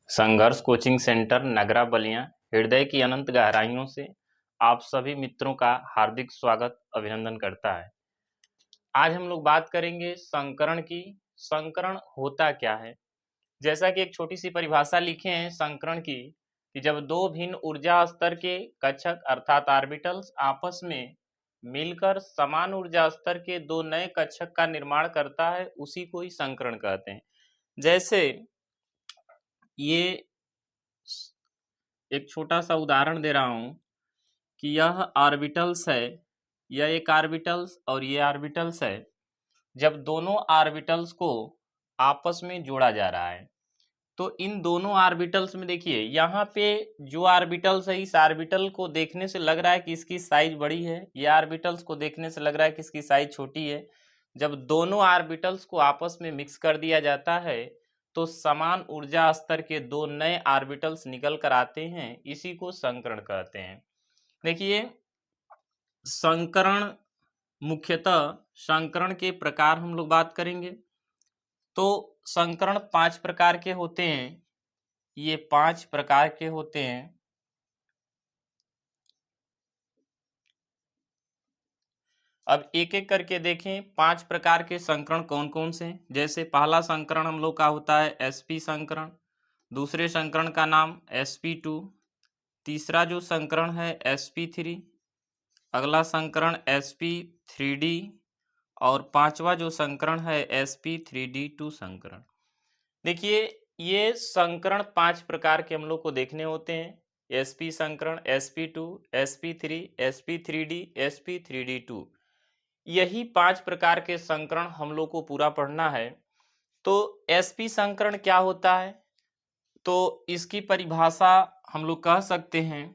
संघर्ष coaching centre नगरा बलिया हृदय की अनंत गहराइयों से आप सभी मित्रों का हार्दिक स्वागत अभिनंदन करता है। आज हम लोग बात करेंगे संकरण की। संकरण होता क्या है? जैसा कि एक छोटी सी परिभाषा लिखे हैं संकरण की कि जब दो भिन्न ऊर्जा स्तर के कक्षक अर्थात ऑर्बिटल्स आपस में मिलकर समान ऊर्जा स्तर के दो नए कक्षक का निर्माण करता है, उसी को ही संकरण कहते हैं। जैसे ये एक छोटा सा उदाहरण दे रहा हूं कि यह ऑर्बिटल्स है, यह एक ऑर्बिटल्स और ये ऑर्बिटल्स है। जब दोनों ऑर्बिटल्स को आपस में जोड़ा जा रहा है तो इन दोनों ऑर्बिटल्स में देखिए यहाँ पे जो ऑर्बिटल्स है, इस ऑर्बिटल को देखने से लग रहा है कि इसकी साइज बड़ी है, ये ऑर्बिटल्स को देखने से लग रहा है कि इसकी साइज छोटी है। जब दोनों ऑर्बिटल्स को आपस में मिक्स कर दिया जाता है तो समान ऊर्जा स्तर के दो नए ऑर्बिटल्स निकल कर आते हैं, इसी को संकरण कहते हैं। देखिए संकरण मुख्यतः संकरण के प्रकार हम लोग बात करेंगे तो संकरण 5 प्रकार के होते हैं। ये 5 प्रकार के होते हैं। अब एक एक करके देखें 5 प्रकार के संकरण कौन कौन से हैं। जैसे पहला संकरण हम लोग का होता है sp संकरण, दूसरे संकरण का नाम sp2, तीसरा जो संकरण है sp3, अगला संकरण sp3d और पांचवा जो संकरण है sp3d2 संकरण। देखिए ये संकरण 5 प्रकार के हम लोग को देखने होते हैं। sp संकरण, sp2, sp3, sp3d, sp3d2, यही 5 प्रकार के संकरण हम लोग को पूरा पढ़ना है। तो sp संकरण क्या होता है? तो इसकी परिभाषा हम लोग कह सकते हैं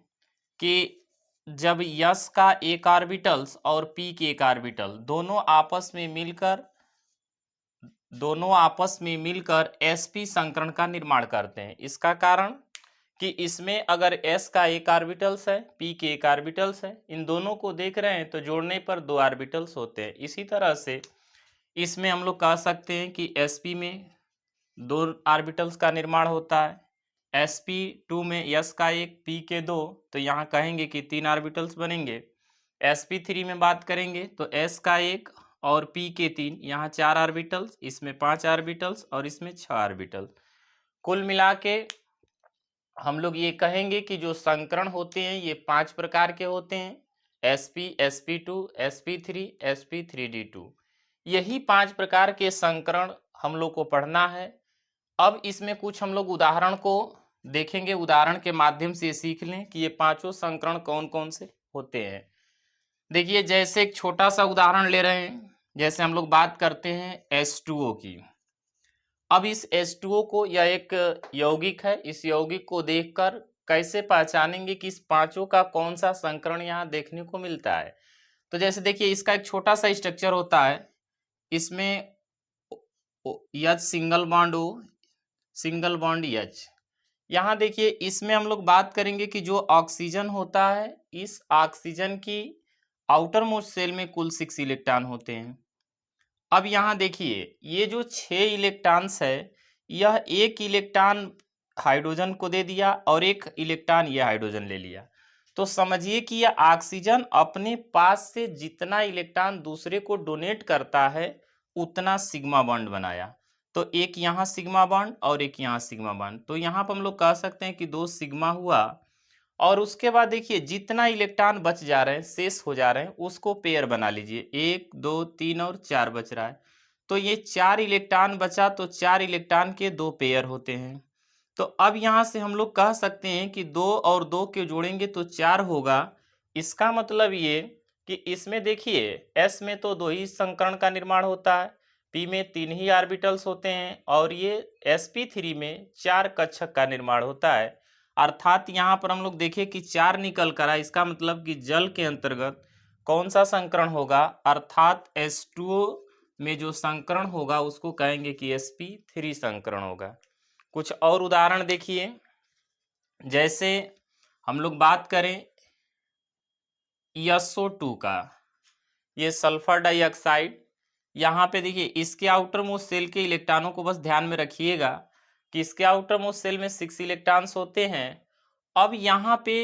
कि जब यस का एक ऑर्बिटल्स और पी के एक ऑर्बिटल दोनों आपस में मिलकर sp संकरण का निर्माण करते हैं। इसका कारण कि इसमें अगर s का एक ऑर्बिटल्स है, p के एक ऑर्बिटल्स है, इन दोनों को देख रहे हैं तो जोड़ने पर दो ऑर्बिटल्स होते हैं। इसी तरह से इसमें हम लोग कह सकते हैं कि sp में दो ऑर्बिटल्स का निर्माण होता है, sp2 में s का एक, p के दो, तो यहाँ कहेंगे कि 3 ऑर्बिटल्स बनेंगे। sp3 में बात करेंगे तो s का एक और p के 3, यहाँ 4 ऑर्बिटल्स, इसमें 5 ऑर्बिटल्स और इसमें 6 ऑर्बिटल। कुल मिला के हम लोग ये कहेंगे कि जो संकरण होते हैं ये 5 प्रकार के होते हैं, sp, sp2, sp3, sp3d2। यही 5 प्रकार के संकरण हम लोग को पढ़ना है। अब इसमें कुछ हम लोग उदाहरण को देखेंगे, उदाहरण के माध्यम से सीख लें कि ये पांचों संकरण कौन कौन से होते हैं। देखिए जैसे एक छोटा सा उदाहरण ले रहे हैं, जैसे हम लोग बात करते हैं H2O की। अब इस H2O को, यह एक यौगिक है, इस यौगिक को देखकर कैसे पहचानेंगे कि इस पांचों का कौन सा संकरण यहाँ देखने को मिलता है। तो जैसे देखिए इसका एक छोटा सा स्ट्रक्चर होता है, इसमें H single bond O, single bond H। यहाँ देखिए इसमें हम लोग बात करेंगे कि जो ऑक्सीजन होता है, इस ऑक्सीजन की आउटर मोस्ट सेल में कुल 6 इलेक्ट्रॉन होते हैं। अब यहाँ देखिए ये जो 6 इलेक्ट्रॉन्स है, यह एक इलेक्ट्रॉन हाइड्रोजन को दे दिया और एक इलेक्ट्रॉन ये हाइड्रोजन ले लिया। तो समझिए कि यह ऑक्सीजन अपने पास से जितना इलेक्ट्रॉन दूसरे को डोनेट करता है उतना सिग्मा बॉन्ड बनाया। तो एक यहाँ सिग्मा बॉन्ड और एक यहाँ सिग्मा बॉन्ड, तो यहाँ पर हम लोग कह सकते हैं कि 2 सिग्मा हुआ। और उसके बाद देखिए जितना इलेक्ट्रॉन बच जा रहे हैं, शेष हो जा रहे हैं, उसको पेयर बना लीजिए। 1 2 3 और 4 बच रहा है, तो ये 4 इलेक्ट्रॉन बचा, तो 4 इलेक्ट्रॉन के 2 पेयर होते हैं। तो अब यहाँ से हम लोग कह सकते हैं कि 2 और 2 के जोड़ेंगे तो 4 होगा। इसका मतलब ये कि इसमें देखिए S में तो 2 ही संकरण का निर्माण होता है, P में 3 ही ऑर्बिटल्स होते हैं और ये sp3 में 4 कक्षक का निर्माण होता है। अर्थात यहाँ पर हम लोग देखें कि 4 निकल कर आए, इसका मतलब कि जल के अंतर्गत कौन सा संकरण होगा, अर्थात H2O में जो संकरण होगा उसको कहेंगे कि sp3 संकरण होगा। कुछ और उदाहरण देखिए, जैसे हम लोग बात करें SO2 का, ये सल्फर डाइऑक्साइड। यहाँ पे देखिए इसके आउटर मोस्ट सेल के इलेक्ट्रॉनों को बस ध्यान में रखिएगा कि इसके आउटर मोस्ट शेल में 6 इलेक्ट्रॉन्स होते हैं। अब यहाँ पे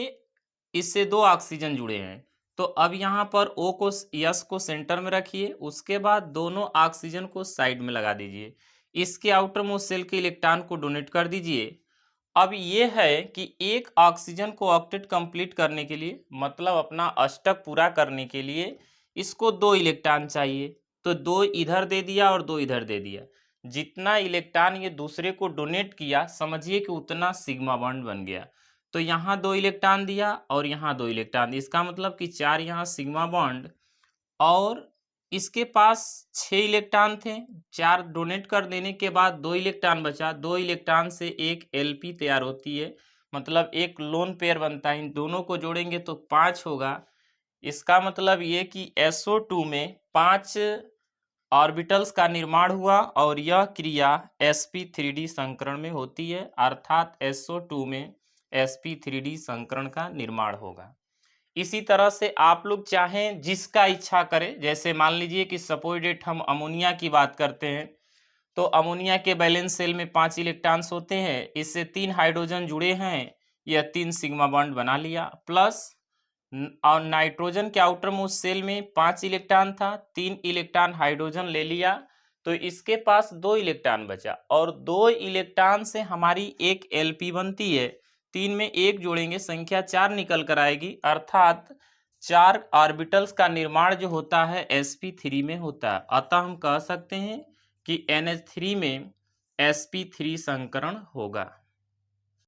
इससे 2 ऑक्सीजन जुड़े हैं, तो अब यहाँ पर O को यस को सेंटर में रखिए, उसके बाद दोनों ऑक्सीजन को साइड में लगा दीजिए, इसके आउटर मोस्ट शेल के इलेक्ट्रॉन को डोनेट कर दीजिए। अब ये है कि एक ऑक्सीजन को ऑक्टेट कंप्लीट करने के लिए, मतलब अपना अष्टक पूरा करने के लिए इसको 2 इलेक्ट्रॉन चाहिए, तो 2 इधर दे दिया और 2 इधर दे दिया। जितना इलेक्ट्रॉन ये दूसरे को डोनेट किया, समझिए कि उतना सिग्मा बॉन्ड बन गया। तो यहाँ 2 इलेक्ट्रॉन दिया और यहाँ 2 इलेक्ट्रॉन, इसका मतलब कि 4 यहाँ सिग्मा बॉन्ड, और इसके पास 6 इलेक्ट्रॉन थे, 4 डोनेट कर देने के बाद 2 इलेक्ट्रॉन बचा, 2 इलेक्ट्रॉन से एक एलपी तैयार होती है, मतलब एक लोन पेयर बनता है। इन दोनों को जोड़ेंगे तो 5 होगा। इसका मतलब ये कि SO2 में 5 ऑर्बिटल्स का निर्माण हुआ और यह क्रिया sp3d संकरण में होती है, अर्थात SO2 में sp3d संकरण का निर्माण होगा। इसी तरह से आप लोग चाहें जिसका इच्छा करें, जैसे मान लीजिए कि सपोज डेट हम अमोनिया की बात करते हैं, तो अमोनिया के बैलेंस शेल में 5 इलेक्ट्रॉन्स होते हैं, इससे 3 हाइड्रोजन जुड़े हैं, यह 3 सिग्मा बॉन्ड बना लिया, प्लस और नाइट्रोजन के आउटर मोस्ट शेल में 5 इलेक्ट्रॉन था, 3 इलेक्ट्रॉन हाइड्रोजन ले लिया, तो इसके पास 2 इलेक्ट्रॉन बचा, और 2 इलेक्ट्रॉन से हमारी एक एलपी बनती है, 3 में 1 जोड़ेंगे संख्या 4 निकल कर आएगी, अर्थात 4 ऑर्बिटल्स का निर्माण जो होता है sp3 में होता है। अतः हम कह सकते हैं कि NH3 में sp3 संकरण होगा।